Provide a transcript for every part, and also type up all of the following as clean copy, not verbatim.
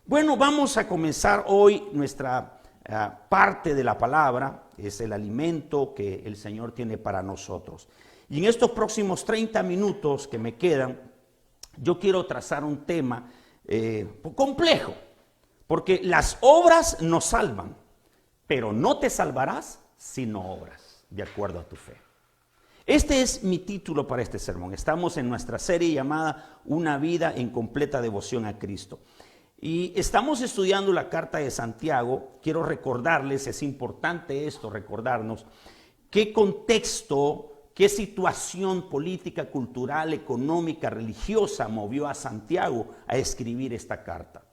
Bueno, vamos a comenzar hoy nuestra parte de la palabra, es el alimento que el Señor tiene para nosotros. Y en estos próximos 30 minutos que me quedan, yo quiero trazar un tema complejo, porque las obras nos salvan, pero no te salvarás si no obras de acuerdo a tu fe. Este es mi título para este sermón. Estamos en nuestra serie llamada Una vida en completa devoción a Cristo. Y estamos estudiando la carta de Santiago. Quiero recordarles, es importante esto, recordarnos qué contexto, qué situación política, cultural, económica, religiosa movió a Santiago a escribir esta carta.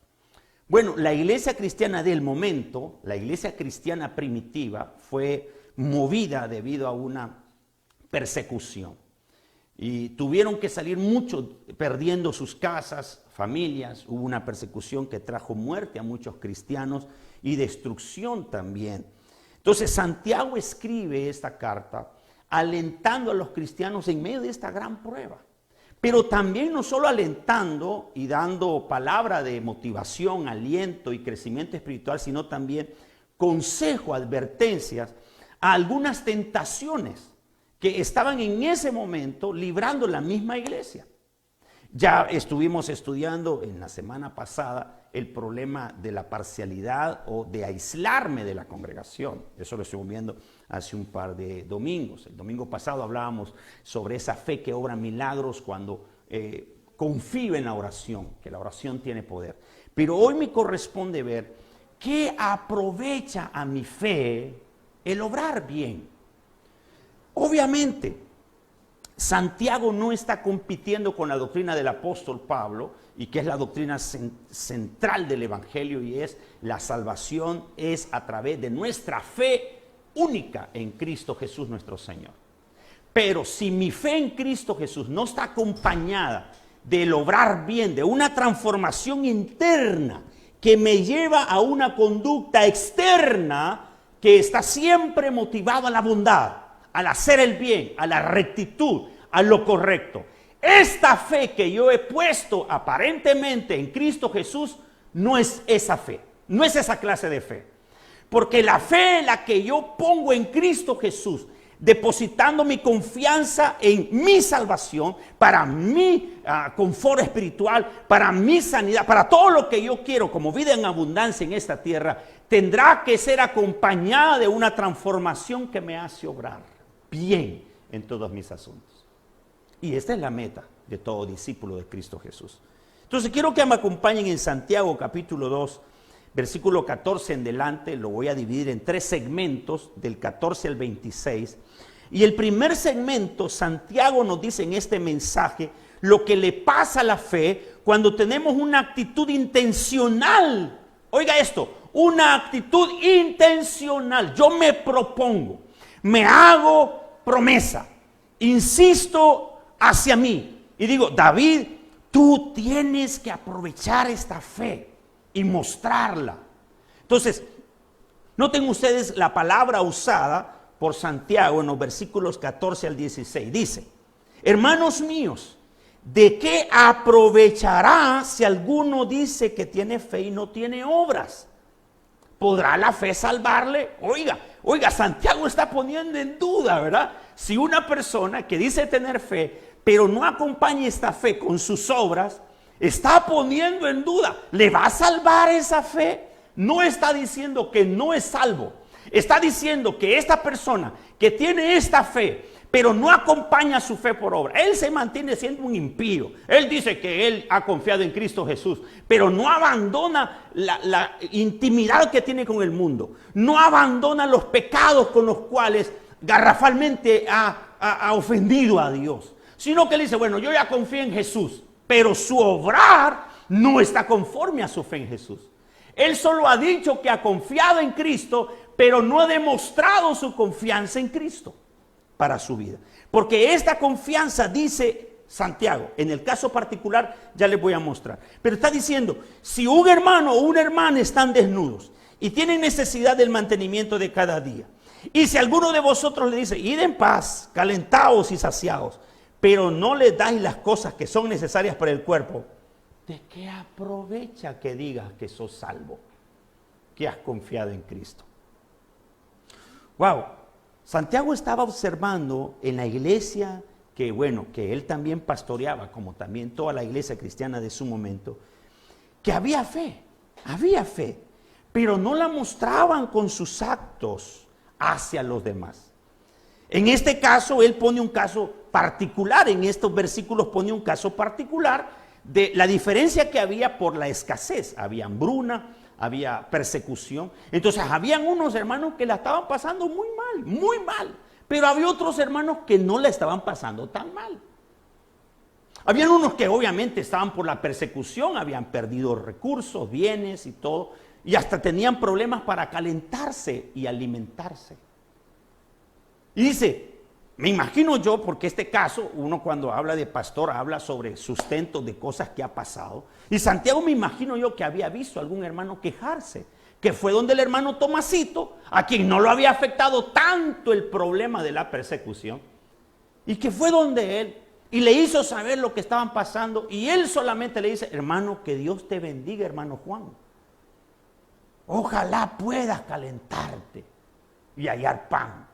Bueno, la iglesia cristiana del momento, la iglesia cristiana primitiva, fue movida debido a una persecución. Y tuvieron que salir muchos perdiendo sus casas, familias. Hubo una persecución que trajo muerte a muchos cristianos y destrucción también. Entonces Santiago escribe esta carta alentando a los cristianos en medio de esta gran prueba. Pero también no solo alentando y dando palabra de motivación, aliento y crecimiento espiritual, sino también consejo, advertencias a algunas tentaciones que estaban en ese momento librando la misma iglesia. Ya estuvimos estudiando en la semana pasada el problema de la parcialidad o de aislarme de la congregación. Eso lo estuvimos viendo hace un par de domingos. El domingo pasado hablábamos sobre esa fe que obra milagros cuando confío en la oración, que la oración tiene poder. Pero hoy me corresponde ver qué aprovecha a mi fe el obrar bien. Obviamente, Santiago no está compitiendo con la doctrina del apóstol Pablo, y que es la doctrina central del evangelio, y es la salvación es a través de nuestra fe única en Cristo Jesús nuestro Señor. Pero si mi fe en Cristo Jesús no está acompañada del obrar bien, de una transformación interna que me lleva a una conducta externa que está siempre motivada a la bondad, al hacer el bien, a la rectitud, a lo correcto. Esta fe que yo he puesto aparentemente en Cristo Jesús no es esa fe, no es esa clase de fe. Porque la fe en la que yo pongo en Cristo Jesús, depositando mi confianza en mi salvación, para mi confort espiritual, para mi sanidad, para todo lo que yo quiero como vida en abundancia en esta tierra, tendrá que ser acompañada de una transformación que me hace obrar bien en todos mis asuntos. Y esta es la meta de todo discípulo de Cristo Jesús. Entonces quiero que me acompañen en Santiago capítulo 2, versículo 14 en delante. Lo voy a dividir en 3 segmentos, del 14 al 26. Y el primer segmento, Santiago nos dice en este mensaje lo que le pasa a la fe cuando tenemos una actitud intencional. Oiga esto, una actitud intencional. Yo me propongo, me hago promesa, insisto hacia mí y digo: David, tú tienes que aprovechar esta fe y mostrarla. Entonces, noten ustedes la palabra usada por Santiago en los versículos 14 al 16. Dice: hermanos míos, ¿de qué aprovechará si alguno dice que tiene fe y no tiene obras? ¿Podrá la fe salvarle? Oiga, Santiago está poniendo en duda, ¿verdad? Si una persona que dice tener fe, pero no acompaña esta fe con sus obras, está poniendo en duda, ¿le va a salvar esa fe? No está diciendo que no es salvo. Está diciendo que esta persona que tiene esta fe, pero no acompaña su fe por obra, él se mantiene siendo un impío. Él dice que él ha confiado en Cristo Jesús, pero no abandona la intimidad que tiene con el mundo. No abandona los pecados con los cuales garrafalmente ha ofendido a Dios. Sino que él dice: bueno, yo ya confío en Jesús, pero su obrar no está conforme a su fe en Jesús. Él solo ha dicho que ha confiado en Cristo, pero no ha demostrado su confianza en Cristo para su vida. Porque esta confianza, dice Santiago, en el caso particular ya les voy a mostrar, pero está diciendo: si un hermano o una hermana están desnudos y tienen necesidad del mantenimiento de cada día, y si alguno de vosotros le dice: id en paz, calentaos y saciaos, pero no les dais las cosas que son necesarias para el cuerpo, ¿de qué aprovecha que digas que sos salvo? Que has confiado en Cristo. Wow, Santiago estaba observando en la iglesia que él también pastoreaba, como también toda la iglesia cristiana de su momento, que había fe, pero no la mostraban con sus actos hacia los demás. En este caso, él pone un caso particular, en estos versículos pone un caso particular de la diferencia que había por la escasez. Había hambruna, había persecución. Entonces, habían unos hermanos que la estaban pasando muy mal. Pero había otros hermanos que no la estaban pasando tan mal. Habían unos que obviamente estaban por la persecución, habían perdido recursos, bienes y todo, y hasta tenían problemas para calentarse y alimentarse. Y dice, me imagino yo, porque este caso, uno cuando habla de pastor, habla sobre sustento de cosas que ha pasado. Y Santiago, me imagino yo, que había visto a algún hermano quejarse, que fue donde el hermano Tomasito, a quien no lo había afectado tanto el problema de la persecución, y que fue donde él, y le hizo saber lo que estaban pasando, y él solamente le dice, hermano, que Dios te bendiga, hermano Juan. Ojalá puedas calentarte y hallar pan.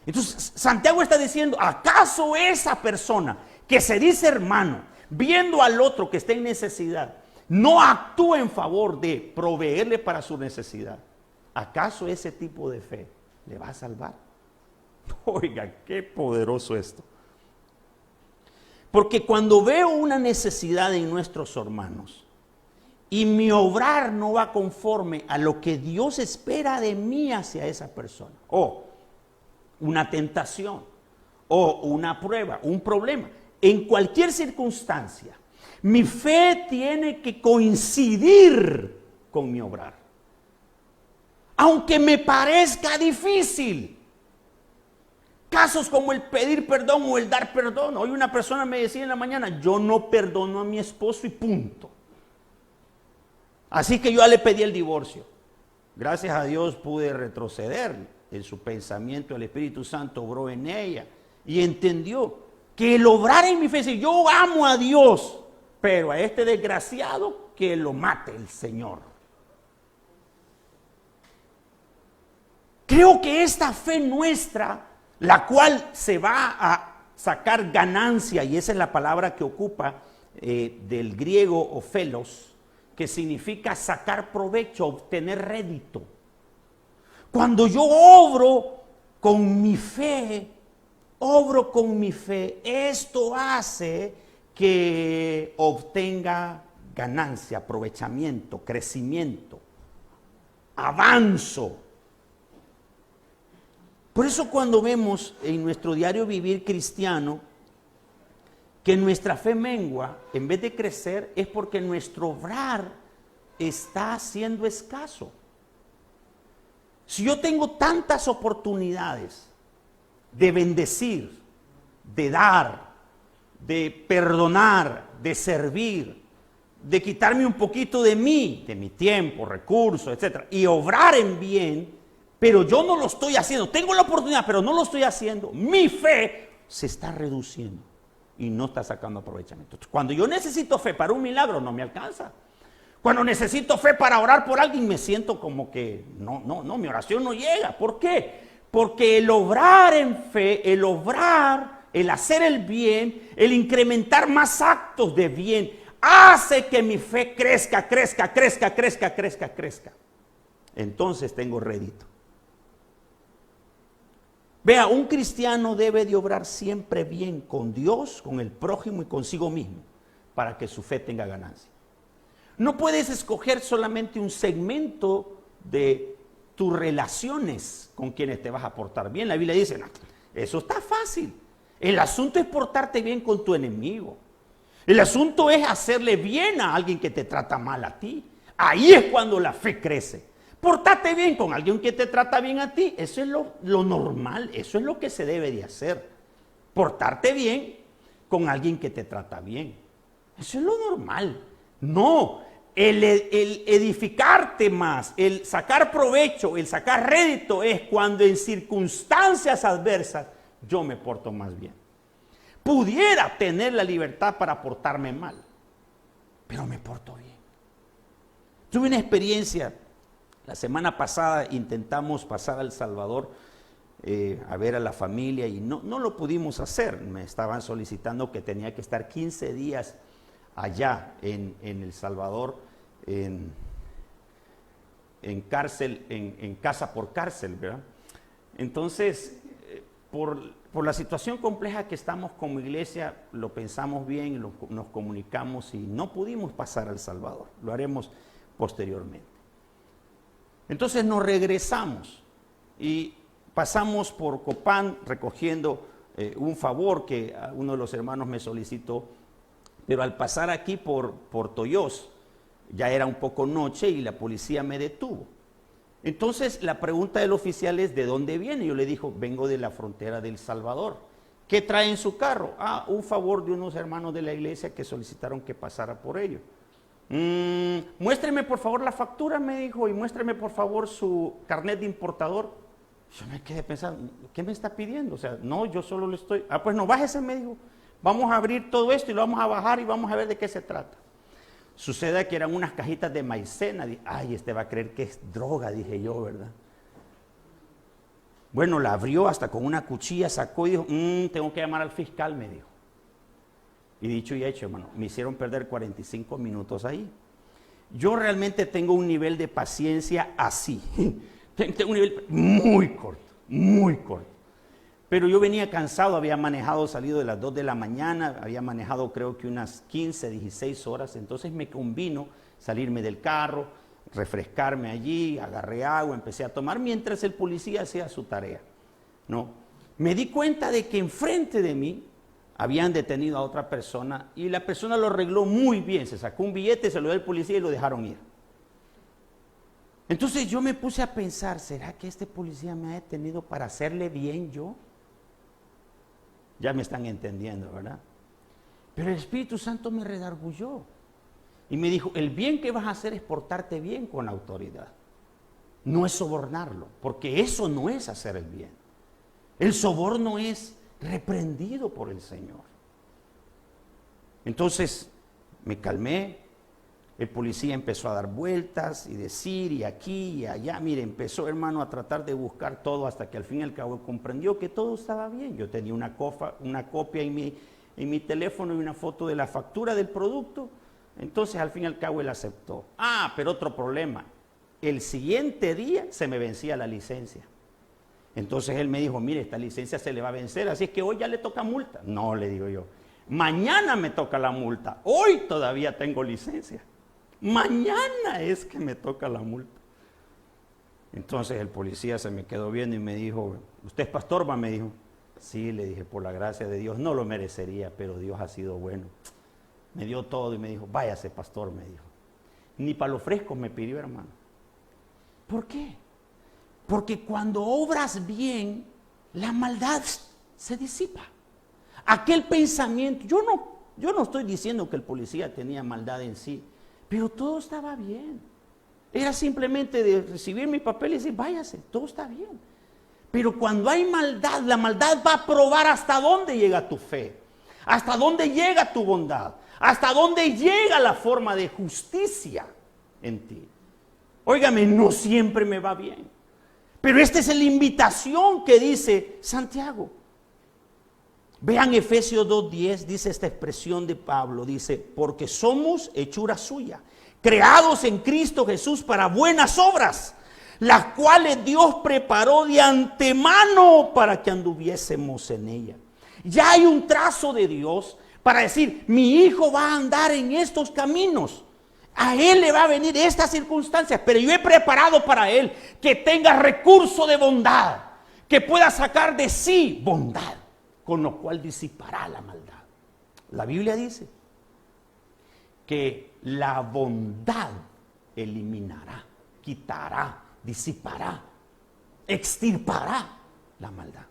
Entonces, Santiago está diciendo, ¿acaso esa persona que se dice hermano, viendo al otro que está en necesidad, no actúa en favor de proveerle para su necesidad? ¿Acaso ese tipo de fe le va a salvar? Oiga, qué poderoso esto. Porque cuando veo una necesidad en nuestros hermanos y mi obrar no va conforme a lo que Dios espera de mí hacia esa persona, o una tentación, o una prueba, un problema, en cualquier circunstancia, mi fe tiene que coincidir con mi obrar. Aunque me parezca difícil. Casos como el pedir perdón o el dar perdón. Hoy una persona me decía en la mañana, yo no perdono a mi esposo y punto. Así que yo ya le pedí el divorcio. Gracias a Dios pude retroceder en su pensamiento. El Espíritu Santo obró en ella y entendió que el obrar en mi fe, si yo amo a Dios, pero a este desgraciado que lo mate el Señor. Creo que esta fe nuestra, la cual se va a sacar ganancia, y esa es la palabra que ocupa del griego ofelos, que significa sacar provecho, obtener rédito. Cuando yo obro con mi fe, esto hace que obtenga ganancia, aprovechamiento, crecimiento, avanzo. Por eso cuando vemos en nuestro diario vivir cristiano que nuestra fe mengua, en vez de crecer, es porque nuestro obrar está siendo escaso. Si yo tengo tantas oportunidades de bendecir, de dar, de perdonar, de servir, de quitarme un poquito de mí, de mi tiempo, recursos, etcétera, y obrar en bien, pero yo no lo estoy haciendo, tengo la oportunidad, pero no lo estoy haciendo, mi fe se está reduciendo y no está sacando aprovechamiento. Cuando yo necesito fe para un milagro, no me alcanza. Cuando necesito fe para orar por alguien, me siento como que no, mi oración no llega. ¿Por qué? Porque el obrar en fe, el hacer el bien, el incrementar más actos de bien, hace que mi fe crezca. Entonces tengo rédito. Vea, un cristiano debe de obrar siempre bien con Dios, con el prójimo y consigo mismo, para que su fe tenga ganancia. No puedes escoger solamente un segmento de tus relaciones con quienes te vas a portar bien. La Biblia dice, no, eso está fácil. El asunto es portarte bien con tu enemigo. El asunto es hacerle bien a alguien que te trata mal a ti. Ahí es cuando la fe crece. Portate bien con alguien que te trata bien a ti. Eso es lo normal, eso es lo que se debe de hacer. Portarte bien con alguien que te trata bien. Eso es lo normal. No, el edificarte más, el sacar provecho, el sacar rédito es cuando en circunstancias adversas yo me porto más bien. Pudiera tener la libertad para portarme mal. pero me porto bien. Tuve una experiencia, la semana pasada intentamos pasar a El Salvador a ver a la familia y no lo pudimos hacer. Me estaban solicitando que tenía que estar 15 días allá en El Salvador, en cárcel, en casa por cárcel, ¿verdad? Entonces, por la situación compleja que estamos como iglesia, lo pensamos bien, nos comunicamos y no pudimos pasar a El Salvador. Lo haremos posteriormente. Entonces nos regresamos y pasamos por Copán recogiendo un favor que uno de los hermanos me solicitó, pero al pasar aquí por Toyos, ya era un poco noche y la policía me detuvo. Entonces la pregunta del oficial es, ¿de dónde viene? Yo le dije, vengo de la frontera de El Salvador. ¿Qué trae en su carro? Un favor de unos hermanos de la iglesia que solicitaron que pasara por ello. Muéstreme por favor la factura, me dijo, y muéstreme por favor su carnet de importador. Yo me quedé pensando, ¿qué me está pidiendo? O sea, no, yo solo le estoy... pues no, bájese, me dijo. Vamos a abrir todo esto y lo vamos a bajar y vamos a ver de qué se trata. Sucede que eran unas cajitas de maicena. Ay, este va a creer que es droga, dije yo, ¿verdad? Bueno, la abrió hasta con una cuchilla, sacó y dijo, tengo que llamar al fiscal, me dijo. Y dicho y hecho, hermano, me hicieron perder 45 minutos ahí. Yo realmente tengo un nivel de paciencia así. Tengo un nivel muy corto, muy corto. Pero yo venía cansado, había manejado, salido de las 2 de la mañana, había manejado creo que unas 15, 16 horas, entonces me convino salirme del carro, refrescarme allí, agarré agua, empecé a tomar mientras el policía hacía su tarea, ¿no? Me di cuenta de que enfrente de mí habían detenido a otra persona y la persona lo arregló muy bien, se sacó un billete, se lo dio al policía y lo dejaron ir. Entonces yo me puse a pensar, ¿será que este policía me ha detenido para hacerle bien yo? Ya me están entendiendo, ¿verdad? Pero el Espíritu Santo me redarguyó y me dijo, el bien que vas a hacer es portarte bien con la autoridad. No es sobornarlo, porque eso no es hacer el bien. El soborno es reprendido por el Señor. Entonces me calmé, el policía empezó a dar vueltas y decir y aquí y allá. Mire, empezó, hermano, a tratar de buscar todo hasta que al fin y al cabo comprendió que todo estaba bien. Yo tenía una copia en mi teléfono y una foto de la factura del producto. Entonces al fin y al cabo él aceptó. Pero otro problema, el siguiente día se me vencía la licencia. Entonces él me dijo, mire, esta licencia se le va a vencer, así es que hoy ya le toca multa. No, le digo yo, mañana me toca la multa, hoy todavía tengo licencia. Mañana es que me toca la multa. Entonces el policía se me quedó viendo y me dijo, ¿usted es pastor, va? Me dijo. Sí, le dije, por la gracia de Dios, no lo merecería, pero Dios ha sido bueno. Me dio todo y me dijo, váyase, pastor, me dijo. Ni para los frescos me pidió, hermano. ¿Por qué? Porque cuando obras bien, la maldad se disipa. Aquel pensamiento, yo no estoy diciendo que el policía tenía maldad en sí, pero todo estaba bien. Era simplemente de recibir mi papel y decir, váyase, todo está bien. Pero cuando hay maldad, la maldad va a probar hasta dónde llega tu fe, hasta dónde llega tu bondad, hasta dónde llega la forma de justicia en ti. Óigame, no siempre me va bien. Pero esta es la invitación que dice Santiago. Vean Efesios 2:10, dice esta expresión de Pablo, dice, porque somos hechura suya, creados en Cristo Jesús para buenas obras, las cuales Dios preparó de antemano para que anduviésemos en ella. Ya hay un trazo de Dios para decir, mi hijo va a andar en estos caminos. A él le va a venir estas circunstancias, pero yo he preparado para él que tenga recurso de bondad, que pueda sacar de sí bondad, con lo cual disipará la maldad. La Biblia dice que la bondad eliminará, quitará, disipará, extirpará la maldad.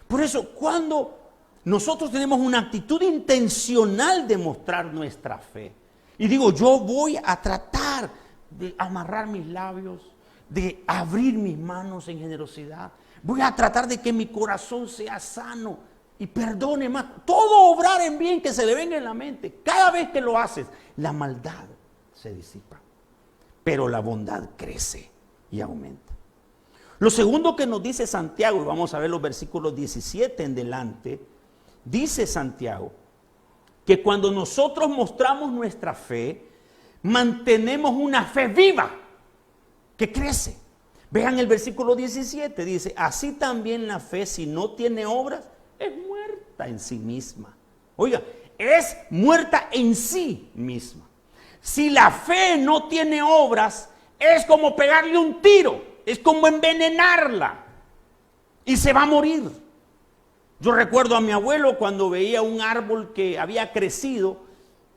Por eso, cuando nosotros tenemos una actitud intencional de mostrar nuestra fe, y digo, yo voy a tratar de amarrar mis labios, de abrir mis manos en generosidad. Voy a tratar de que mi corazón sea sano y perdone más. Todo obrar en bien que se le venga en la mente. Cada vez que lo haces, la maldad se disipa, pero la bondad crece y aumenta. Lo segundo que nos dice Santiago, y vamos a ver los versículos 17 en delante, dice Santiago que cuando nosotros mostramos nuestra fe, mantenemos una fe viva que crece. Vean el versículo 17, dice, así también la fe, si no tiene obras, es muerta en sí misma. Oiga, es muerta en sí misma. Si la fe no tiene obras, es como pegarle un tiro, es como envenenarla y se va a morir. Yo recuerdo a mi abuelo cuando veía un árbol que había crecido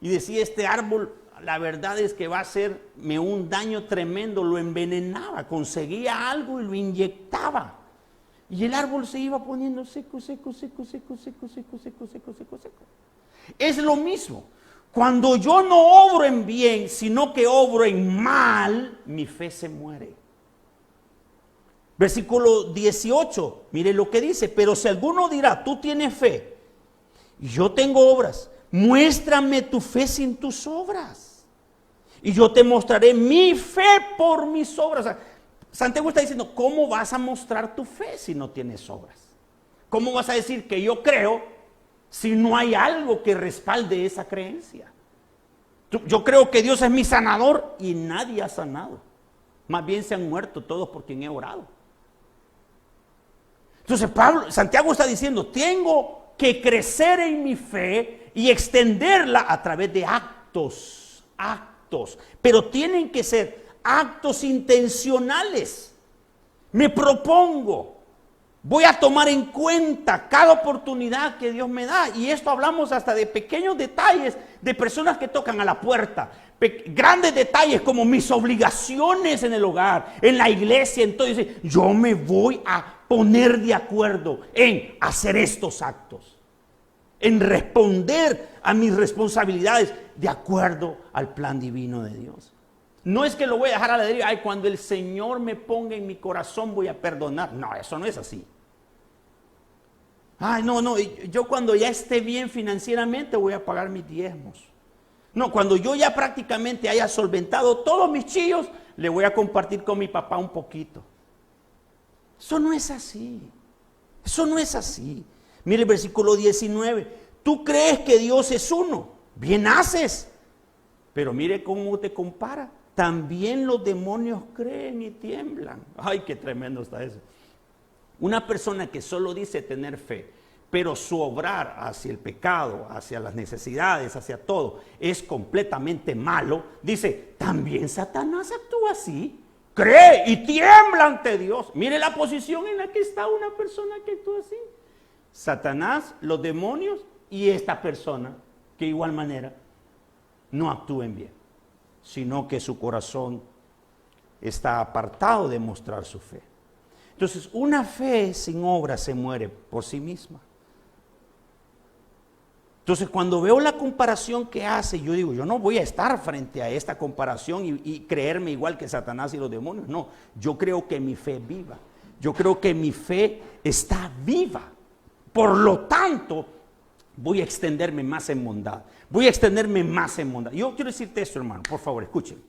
y decía, este árbol, la verdad es que va a hacerme un daño tremendo, lo envenenaba, conseguía algo y lo inyectaba. Y el árbol se iba poniendo seco, seco, seco, seco, seco, seco, seco, seco, seco, seco. Es lo mismo. Cuando yo no obro en bien, sino que obro en mal, mi fe se muere. Versículo 18, mire lo que dice, pero si alguno dirá, tú tienes fe, y yo tengo obras, muéstrame tu fe sin tus obras, y yo te mostraré mi fe por mis obras. O sea, Santiago está diciendo, ¿cómo vas a mostrar tu fe si no tienes obras? ¿Cómo vas a decir que yo creo si no hay algo que respalde esa creencia? Yo creo que Dios es mi sanador y nadie ha sanado. Más bien se han muerto todos por quien he orado. Entonces Santiago está diciendo, tengo que crecer en mi fe y extenderla a través de actos, pero tienen que ser actos intencionales. Me propongo, voy a tomar en cuenta cada oportunidad que Dios me da, y esto hablamos hasta de pequeños detalles de personas que tocan a la puerta, grandes detalles como mis obligaciones en el hogar, en la iglesia. Entonces yo me voy a poner de acuerdo en hacer estos actos, en responder a mis responsabilidades de acuerdo al plan divino de Dios. No es que lo voy a dejar a la deriva, ay, cuando el Señor me ponga en mi corazón voy a perdonar. No, eso no es así. Ay, no, yo cuando ya esté bien financieramente voy a pagar mis diezmos. No, cuando yo ya prácticamente haya solventado todos mis chillos, le voy a compartir con mi papá un poquito. Eso no es así. Eso no es así. Mire el versículo 19. Tú crees que Dios es uno. Bien haces. Pero mire cómo te compara. También los demonios creen y tiemblan. Ay, qué tremendo está eso. Una persona que solo dice tener fe, pero su obrar hacia el pecado, hacia las necesidades, hacia todo, es completamente malo, dice, también Satanás actúa así. Cree y tiembla ante Dios. Mire la posición en la que está una persona que actúa así. Satanás, los demonios y esta persona que de igual manera no actúen bien, sino que su corazón está apartado de mostrar su fe. Entonces, una fe sin obra se muere por sí misma. Entonces, cuando veo la comparación que hace, yo digo, yo no voy a estar frente a esta comparación y creerme igual que Satanás y los demonios. No, yo creo que mi fe es viva. Yo creo que mi fe está viva. Por lo tanto, voy a extenderme más en bondad. Voy a extenderme más en bondad. Yo quiero decirte esto, hermano, por favor, escuchen.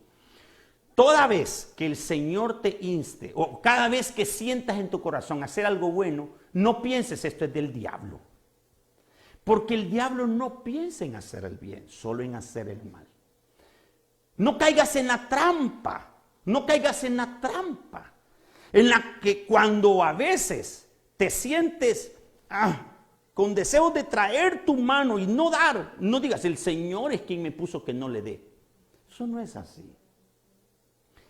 Toda vez que el Señor te inste, o cada vez que sientas en tu corazón hacer algo bueno, no pienses esto es del diablo. Porque el diablo no piensa en hacer el bien, solo en hacer el mal. No caigas en la trampa, no caigas en la trampa, en la que cuando a veces te sientes con deseos de traer tu mano y no dar, no digas, el Señor es quien me puso que no le dé. Eso no es así.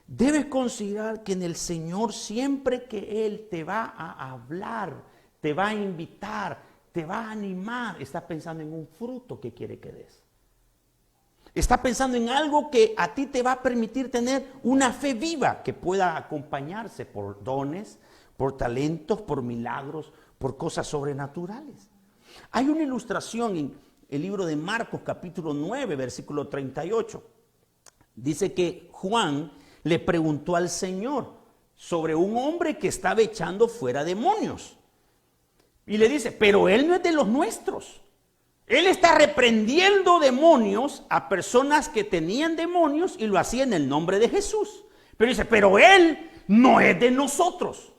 Debes considerar que en el Señor siempre que Él te va a hablar, te va a invitar, te va a animar, está pensando en un fruto que quiere que des. Está pensando en algo que a ti te va a permitir tener una fe viva que pueda acompañarse por dones, por talentos, por milagros, por cosas sobrenaturales. Hay una ilustración en el libro de Marcos capítulo 9, versículo 38. Dice que Juan le preguntó al Señor sobre un hombre que estaba echando fuera demonios. Y le dice, pero él no es de los nuestros. Él está reprendiendo demonios a personas que tenían demonios y lo hacía en el nombre de Jesús. Pero dice, pero él no es de nosotros.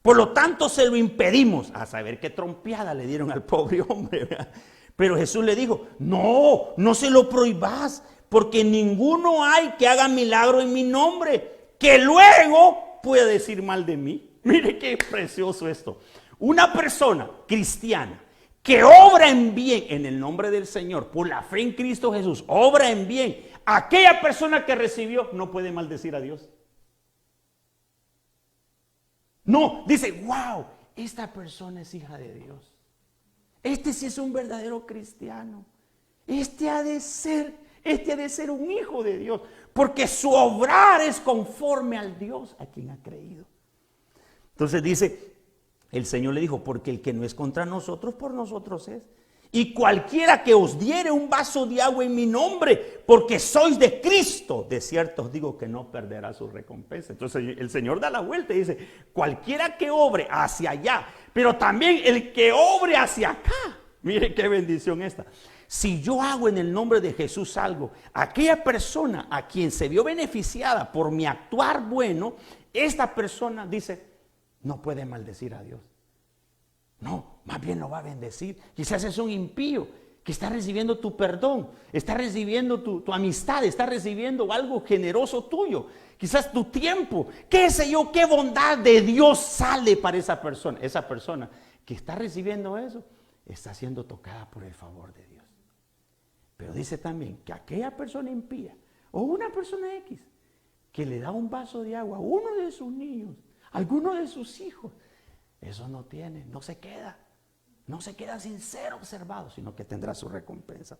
Por lo tanto se lo impedimos. A saber qué trompeada le dieron al pobre hombre, ¿verdad? Pero Jesús le dijo, no, no se lo prohibas, porque ninguno hay que haga milagro en mi nombre, que luego pueda decir mal de mí. Mire qué precioso esto. Una persona cristiana que obra en bien en el nombre del Señor, por la fe en Cristo Jesús, obra en bien. Aquella persona que recibió no puede maldecir a Dios. No, dice, wow, esta persona es hija de Dios. Este sí es un verdadero cristiano. Este ha de ser un hijo de Dios, porque su obrar es conforme al Dios a quien ha creído. Entonces dice, el Señor le dijo, porque el que no es contra nosotros, por nosotros es. Y cualquiera que os diere un vaso de agua en mi nombre, porque sois de Cristo, de cierto os digo que no perderá su recompensa. Entonces el Señor da la vuelta y dice, cualquiera que obre hacia allá, pero también el que obre hacia acá. Mire qué bendición esta. Si yo hago en el nombre de Jesús algo, aquella persona a quien se vio beneficiada por mi actuar bueno, esta persona dice, no puede maldecir a Dios. No, más bien lo va a bendecir. Quizás es un impío que está recibiendo tu perdón, está recibiendo tu amistad, está recibiendo algo generoso tuyo. Quizás tu tiempo, qué sé yo, qué bondad de Dios sale para esa persona. Esa persona que está recibiendo eso, está siendo tocada por el favor de Dios. Pero dice también que aquella persona impía o una persona X que le da un vaso de agua a uno de sus niños, a alguno de sus hijos, eso no tiene, no se queda sin ser observado, sino que tendrá su recompensa.